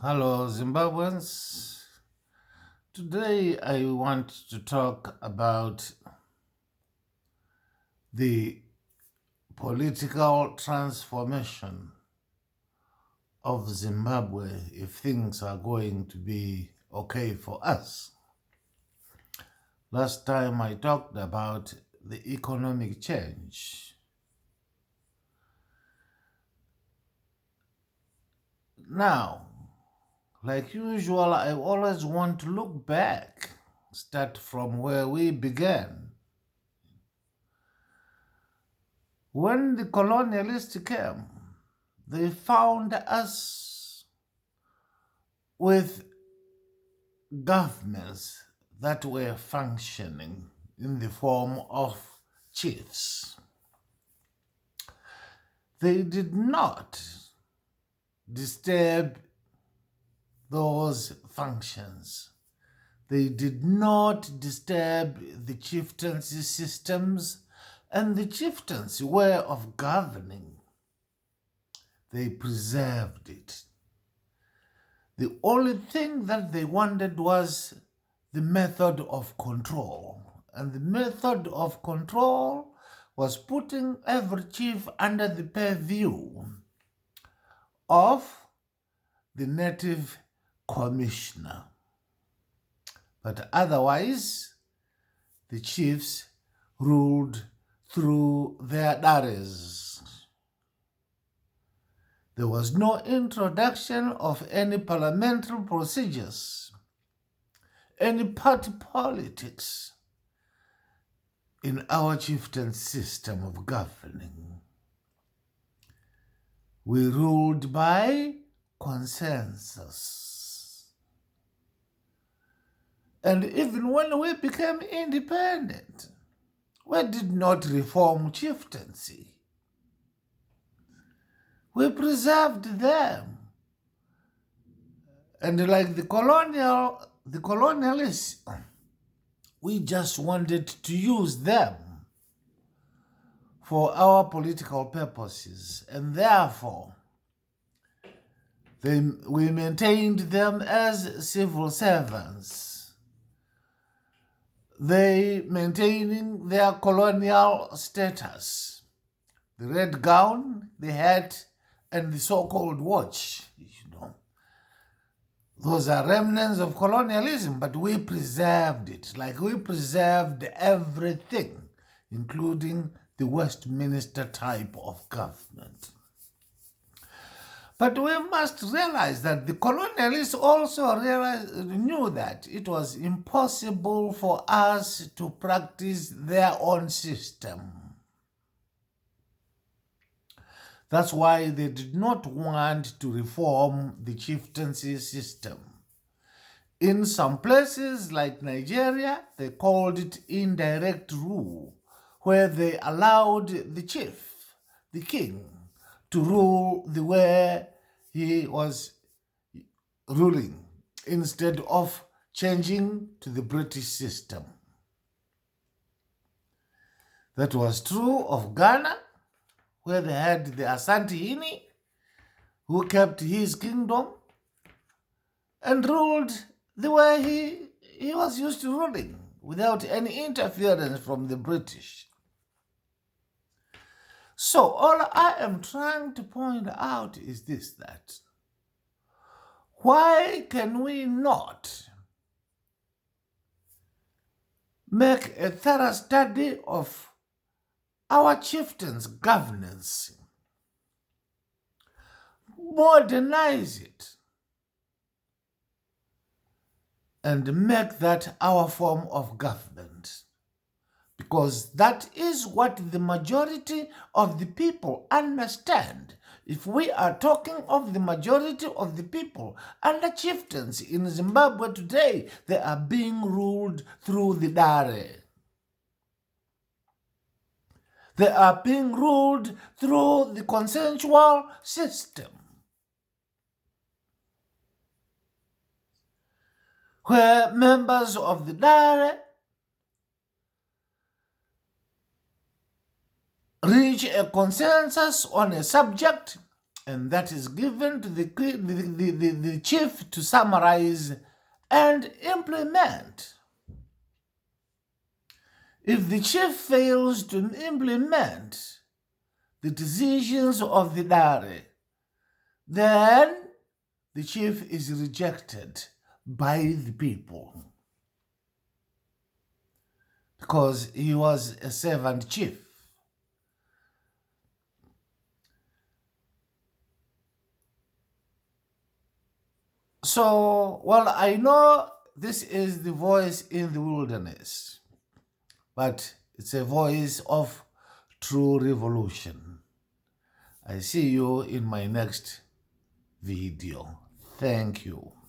Hello, Zimbabweans. Today I want to talk about the political transformation of Zimbabwe if things are going to be okay for us. Last time I talked about the economic change. Now, like usual, I always want to look back, start from where we began. When the colonialists came, they found us with governments that were functioning in the form of chiefs. They did not disturb those functions. They did not disturb the chieftaincy systems and the chieftaincy way of governing. They preserved it. The only thing that they wanted was the method of control. And the method of control was putting every chief under the purview of the native commissioner. But otherwise, the chiefs ruled through their dares. There was no introduction of any parliamentary procedures, any party politics in our chieftain system of governing. We ruled by consensus. And even when we became independent, we did not reform chieftaincy. We preserved them. And like the colonialists, we just wanted to use them for our political purposes. And therefore, we maintained them as civil servants. They maintaining their colonial status. The red gown, the hat, and the so-called watch, Those are remnants of colonialism, but we preserved it. Like we preserved everything, including the Westminster type of government. But we must realize that the colonialists also knew that it was impossible for us to practice their own system. That's why they did not want to reform the chieftaincy system. In some places like Nigeria, they called it indirect rule, where they allowed the chief, the king, to rule the way he was ruling instead of changing to the British system. That was true of Ghana, where they had the Asantehene, who kept his kingdom and ruled the way he was used to ruling, without any interference from the British. So all I am trying to point out is this, that why can we not make a thorough study of our chieftains' governance, modernize it, and make that our form of government? Because that is what the majority of the people understand. If we are talking of the majority of the people under chieftains in Zimbabwe today, they are being ruled through the dare. They are being ruled through the consensual system, where members of the dare reach a consensus on a subject and that is given to the chief to summarize and implement. If the chief fails to implement the decisions of the diary, then the chief is rejected by the people because he was a servant chief. So, well, I know this is the voice in the wilderness, but it's a voice of true revolution. I see you in my next video. Thank you.